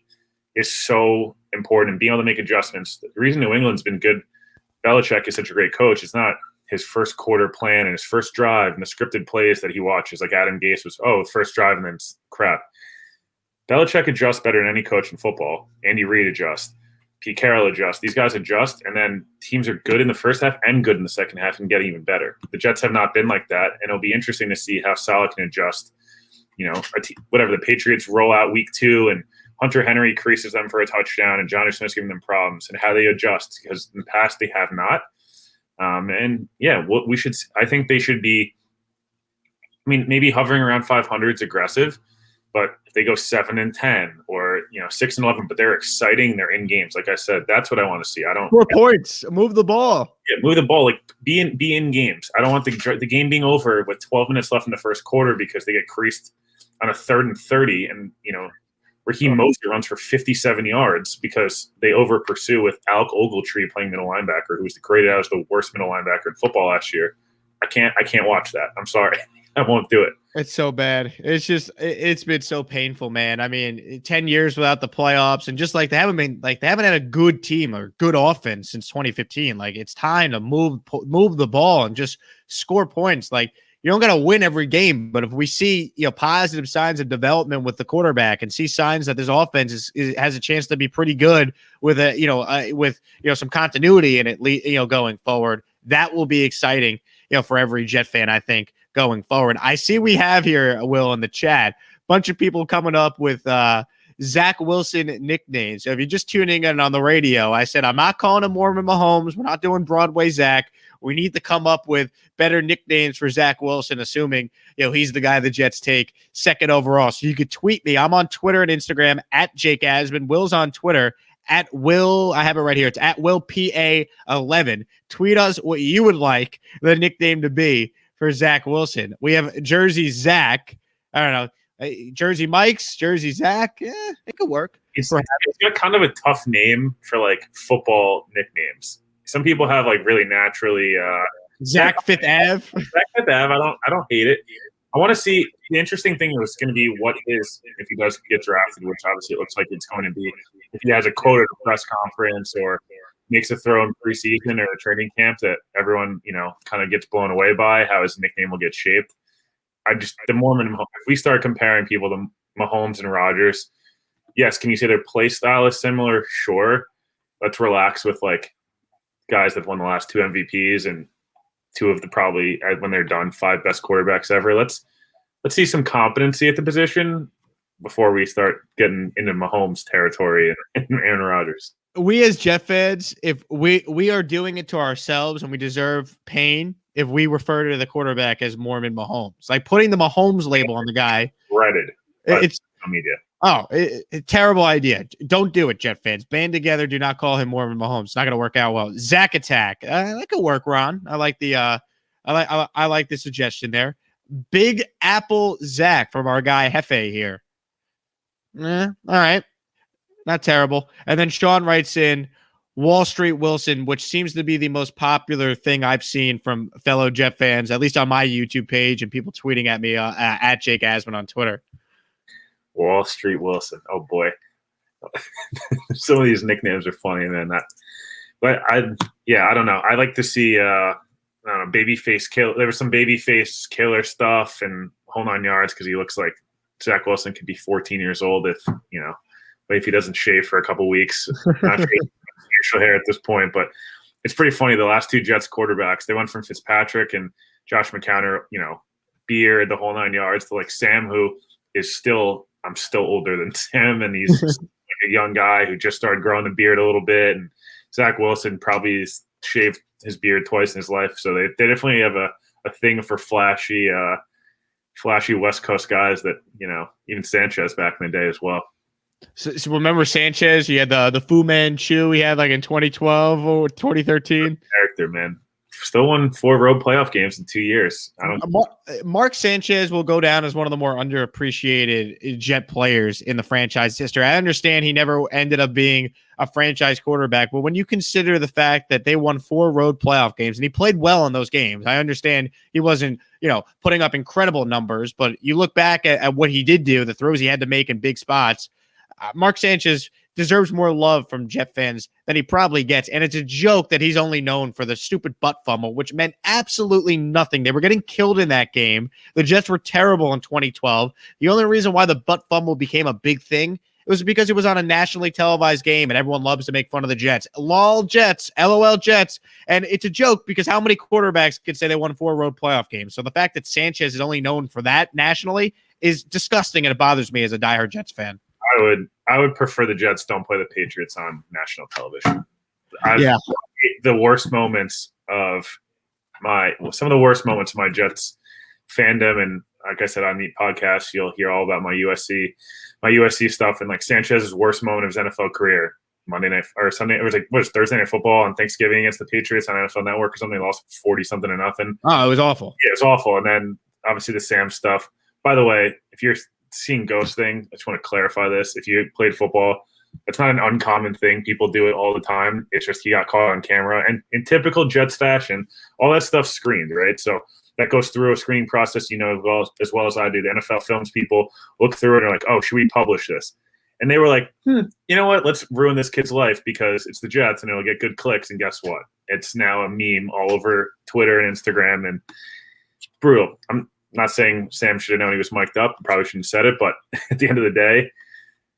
is so important, and being able to make adjustments. The reason New England's been good, Belichick is such a great coach. It's not his first quarter plan and his first drive and the scripted plays that he watches. Like Adam Gase was, first drive and then crap. Belichick adjusts better than any coach in football. Andy Reid adjusts. Pete Carroll adjusts. These guys adjust, and then teams are good in the first half and good in the second half and get even better. The Jets have not been like that, and it'll be interesting to see how Saleh can adjust. Whatever the Patriots roll out week 2 and Hunter Henry creases them for a touchdown and Johnny Smith's giving them problems, and how they adjust, because in the past they have not. I think they should be, maybe hovering around 500 is aggressive, but if they go 7-10 or 6-11, but they're exciting, they're in games. Like I said, that's what I want to see. 4 points, move the ball. Yeah, move the ball. Like be in games. I don't want the game being over with 12 minutes left in the first quarter because they get creased on a 3rd and 30, and Raheem Mostert runs for 57 yards because they over pursue with Alec Ogletree playing middle linebacker, who was graded out as the worst middle linebacker in football last year. I can't watch that. I'm sorry. I won't do it. It's so bad. It's been so painful, man. 10 years without the playoffs, and just like they haven't had a good team or good offense since 2015. Like, it's time to move the ball and just score points. Like, you don't got to win every game, but if we see positive signs of development with the quarterback and see signs that this offense has a chance to be pretty good with some continuity in it, going forward, that will be exciting, for every Jet fan, I think, going forward. I see we have here, Will, in the chat, bunch of people coming up with Zach Wilson nicknames. So if you're just tuning in on the radio, I said I'm not calling him Mormon Mahomes. We're not doing Broadway Zach. We need to come up with better nicknames for Zach Wilson, assuming he's the guy the Jets take 2nd overall. So you could tweet me. I'm on Twitter and Instagram at Jake Asman. Will's on Twitter at Will. I have it right here. It's at WillPA11. Tweet us what you would like the nickname to be for Zach Wilson. We have Jersey Zach. I don't know. Jersey Mike's, Jersey Zach. Yeah, it could work. It's got kind of a tough name for like football nicknames. Some people have like really naturally Zach Fifth Ave. Zach Fifth Ave. I don't hate it. I want to see, the interesting thing is going to be what is, if he does get drafted, which obviously it looks like it's going to be, if he has a quote at a press conference or makes a throw in preseason or a training camp that everyone, kind of gets blown away by, how his nickname will get shaped. If we start comparing people to Mahomes and Rodgers, yes, can you say their play style is similar? Sure. Let's relax with like guys that won the last 2 MVPs and 2 of the probably, when they're done, 5 best quarterbacks ever. Let's see some competency at the position before we start getting into Mahomes territory and Aaron Rodgers. We as Jet fans, if we are doing it to ourselves, and we deserve pain if we refer to the quarterback as Mormon Mahomes, like putting the Mahomes label on the guy. It's media. Terrible idea. Don't do it, Jet fans. Band together. Do not call him Mormon Mahomes. It's not going to work out well. Zach Attack. That could work, Ron. I like the I like the suggestion there. Big Apple Zach from our guy Hefe here. All right. Not terrible. And then Sean writes in Wall Street Wilson, which seems to be the most popular thing I've seen from fellow Jet fans, at least on my YouTube page, and people tweeting at me at Jake Asman on Twitter. Wall Street Wilson. Oh boy. Some of these nicknames are funny, man. But I don't know. I like to see babyface kill. There was some babyface killer stuff and whole 9 yards because he looks like Zach Wilson could be 14 years old if he doesn't shave for a couple weeks. Not sure facial hair at this point, but it's pretty funny. The last two Jets quarterbacks, they went from Fitzpatrick and Josh McCown, beard, the whole 9 yards, to like Sam, who is I'm still older than Sam, and he's like a young guy who just started growing the beard a little bit. And Zach Wilson probably shaved his beard twice in his life. So they definitely have a thing for flashy West Coast guys that, even Sanchez back in the day as well. So remember Sanchez? He had the Fu Manchu he had like in 2012 or 2013. Character, man. Still won 4 road playoff games in 2 years. Mark Sanchez will go down as one of the more underappreciated Jet players in the franchise history. I understand he never ended up being a franchise quarterback, but when you consider the fact that they won 4 road playoff games and he played well in those games, I understand he wasn't, putting up incredible numbers, but you look back at what he did do, the throws he had to make in big spots. Mark Sanchez deserves more love from Jet fans than he probably gets. And it's a joke that he's only known for the stupid butt fumble, which meant absolutely nothing. They were getting killed in that game. The Jets were terrible in 2012. The only reason why the butt fumble became a big thing, it was because it was on a nationally televised game and everyone loves to make fun of the Jets. LOL Jets, LOL Jets. And it's a joke because how many quarterbacks could say they won 4 road playoff games? So the fact that Sanchez is only known for that nationally is disgusting, and it bothers me as a diehard Jets fan. I would prefer the Jets don't play the Patriots on national television. The worst moments of some of the worst moments of my Jets fandom, and like I said on the podcast, you'll hear all about my USC stuff, and like Sanchez's worst moment of his NFL career, Monday night or Sunday. It was like Thursday Night Football on Thanksgiving against the Patriots on NFL Network or something. They lost 40-something to nothing. Oh, it was awful. Yeah, it was awful. And then obviously the Sam stuff. By the way, if you're seeing ghost thing, I just want to clarify this. If you played football, it's not an uncommon thing. People do it all the time. It's just he got caught on camera. And in typical Jets fashion, all that stuff's screened, right? So that goes through a screening process, as well as I do. The NFL films people look through it and are like, oh, should we publish this? And they were like, you know what? Let's ruin this kid's life because it's the Jets and it'll get good clicks. And guess what? It's now a meme all over Twitter and Instagram, and it's brutal. I'm not saying Sam should have known he was mic'd up. Probably shouldn't have said it, but at the end of the day,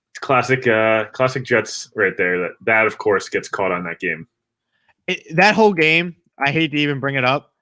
it's classic Jets right there. That of course gets caught on that game. That whole game, I hate to even bring it up.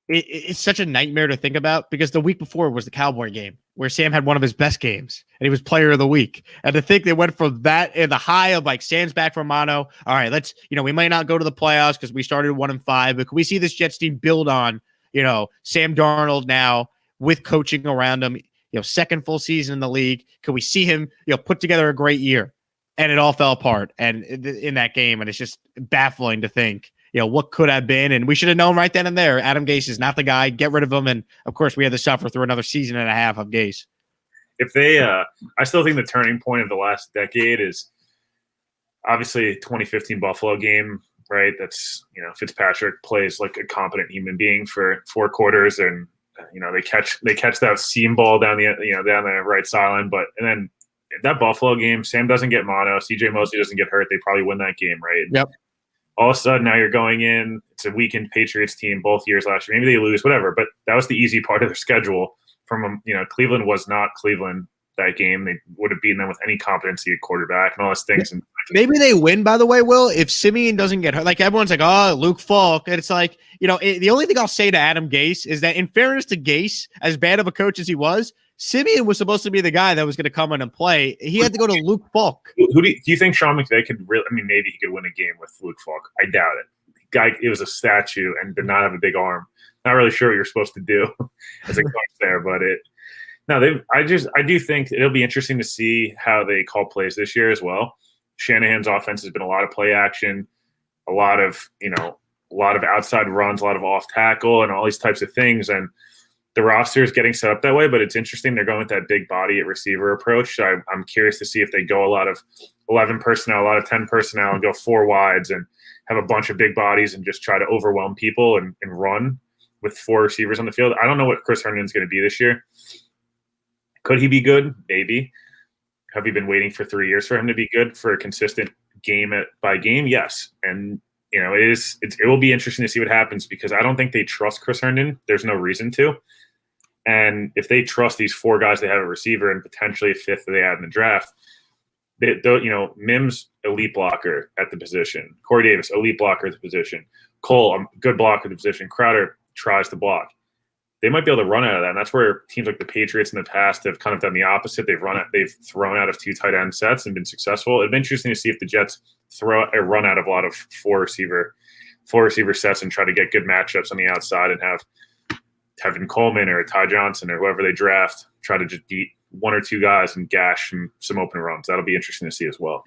It's such a nightmare to think about because the week before was the Cowboy game where Sam had one of his best games and he was player of the week. And to think they went from that in the high of like Sam's back from mono. All right, let's, we might not go to the playoffs because we started 1-5, but can we see this Jets team build on, Sam Darnold now with coaching around him, second full season in the league? Could we see him, put together a great year? And it all fell apart and in that game. And it's just baffling to think, what could have been. And we should have known right then and there, Adam Gase is not the guy. Get rid of him. And of course we had to suffer through another season and a half of Gase. If they, I still think the turning point of the last decade is obviously 2015 Buffalo game, right? That's, Fitzpatrick plays like a competent human being for 4 quarters, and they catch that seam ball down the right sideline. And then that Buffalo game, Sam doesn't get mono, CJ Mosley doesn't get hurt. They probably win that game, right? Yep. All of a sudden now you're going in. It's a weakened Patriots team both years last year. Maybe they lose, whatever. But that was the easy part of their schedule. Cleveland was not Cleveland that game. They would have beaten them with any competency at quarterback and all those things. And maybe they win, by the way, Will, if Simeon doesn't get hurt. Like everyone's like, oh, Luke Falk. And it's like, the only thing I'll say to Adam Gase is that in fairness to Gase, as bad of a coach as he was, Simeon was supposed to be the guy that was going to come in and play. He had to go to Luke Falk. Who do you think Sean McVay could really? I mean, maybe he could win a game with Luke Falk. I doubt it. Guy, it was a statue and did not have a big arm. Not really sure what you're supposed to do as a coach there, but I do think it'll be interesting to see how they call plays this year as well. Shanahan's offense has been a lot of play action, a lot of outside runs, a lot of off tackle, and all these types of things. And the roster is getting set up that way, but it's interesting. They're going with that big body at receiver approach. So I'm curious to see if they go a lot of 11 personnel, a lot of 10 personnel, and go 4 wides and have a bunch of big bodies and just try to overwhelm people and run with 4 receivers on the field. I don't know what Chris Herndon's going to be this year. Could he be good? Maybe. Have you been waiting for 3 years for him to be good for a consistent game by game? Yes. And it will be interesting to see what happens because I don't think they trust Chris Herndon. There's no reason to. And if they trust these 4 guys they have a receiver and potentially a 5th that they add in the draft, Mims, elite blocker at the position. Corey Davis, elite blocker at the position. Cole, good blocker at the position. Crowder tries to block. They might be able to run out of that. And that's where teams like the Patriots in the past have kind of done the opposite. They've thrown out of 2 tight end sets and been successful. It'd be interesting to see if the Jets run out of a lot of 4 receiver sets and try to get good matchups on the outside and have Tevin Coleman or Ty Johnson or whoever they draft try to just beat 1 or 2 guys and gash some open runs. That'll be interesting to see as well.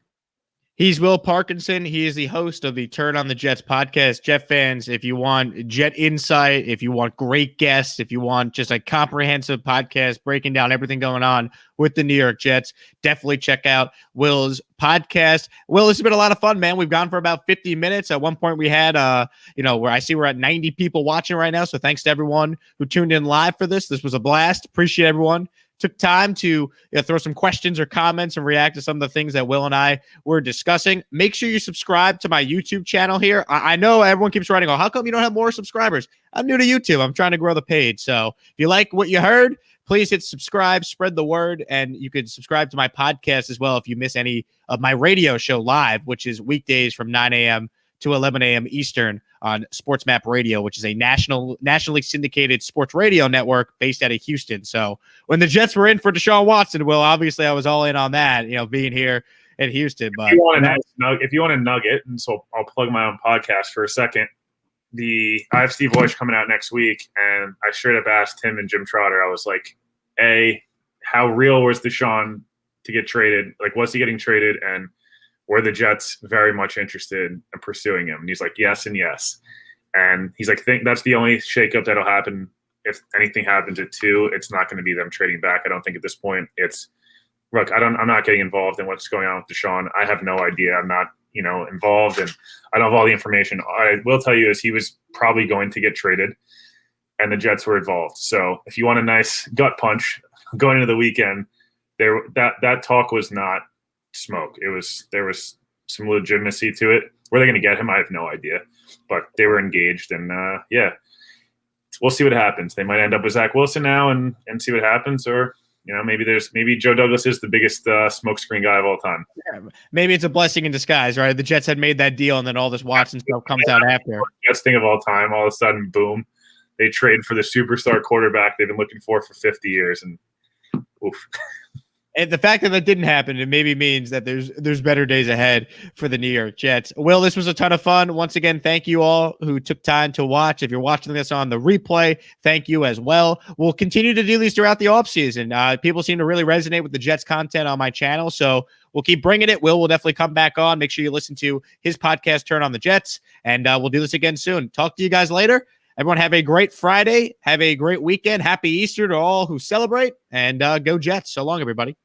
He's Will Parkinson. He is the host of the Turn on the Jets podcast. Jet fans, if you want Jet insight, if you want great guests, if you want just a comprehensive podcast breaking down everything going on with the New York Jets, definitely check out Will's podcast. Will, this has been a lot of fun, man. We've gone for about 50 minutes. At one point we had, where I see we're at 90 people watching right now. So thanks to everyone who tuned in live for this. This was a blast. Appreciate everyone. Took time to throw some questions or comments and react to some of the things that Will and I were discussing. Make sure you subscribe to my YouTube channel here. I know everyone keeps writing, how come you don't have more subscribers? I'm new to YouTube. I'm trying to grow the page. So if you like what you heard, please hit subscribe, spread the word, and you can subscribe to my podcast as well if you miss any of my radio show live, which is weekdays from 9 a.m. to 11 a.m. Eastern on Sports Map Radio, which is a nationally syndicated sports radio network based out of Houston. So when the Jets were in for Deshaun Watson, well, obviously I was all in on that, being here in Houston. But if you want a nugget, and so I'll plug my own podcast for a second. I have Steve Voish coming out next week, and I straight up asked him and Jim Trotter, I was like, how real was Deshaun to get traded? Like, was he getting traded? And were the Jets very much interested in pursuing him? And he's like, yes and yes. And he's like, that's the only shakeup that'll happen. If anything happens at 2, it's not going to be them trading back. I don't think at this point I'm not getting involved in what's going on with Deshaun. I have no idea. I'm not, involved, and I don't have all the information. I will tell you is he was probably going to get traded, and the Jets were involved. So if you want a nice gut punch going into the weekend, that talk was not smoke. There was some legitimacy to it. Were they going to get him? I have no idea, but they were engaged, and we'll see what happens. They might end up with Zach Wilson now and see what happens, or maybe Joe Douglas is the biggest smokescreen guy of all time. Yeah, maybe it's a blessing in disguise, right? The Jets had made that deal, and then all this Watson stuff comes out after. Best thing of all time. All of a sudden, boom, they trade for the superstar quarterback they've been looking for 50 years, and oof. And the fact that didn't happen, it maybe means that there's better days ahead for the New York Jets. Will, this was a ton of fun. Once again, thank you all who took time to watch. If you're watching this on the replay, thank you as well. We'll continue to do these throughout the offseason. People seem to really resonate with the Jets content on my channel, so we'll keep bringing it. Will definitely come back on. Make sure you listen to his podcast, Turn on the Jets, and we'll do this again soon. Talk to you guys later. Everyone have a great Friday. Have a great weekend. Happy Easter to all who celebrate, and go Jets. So long, everybody.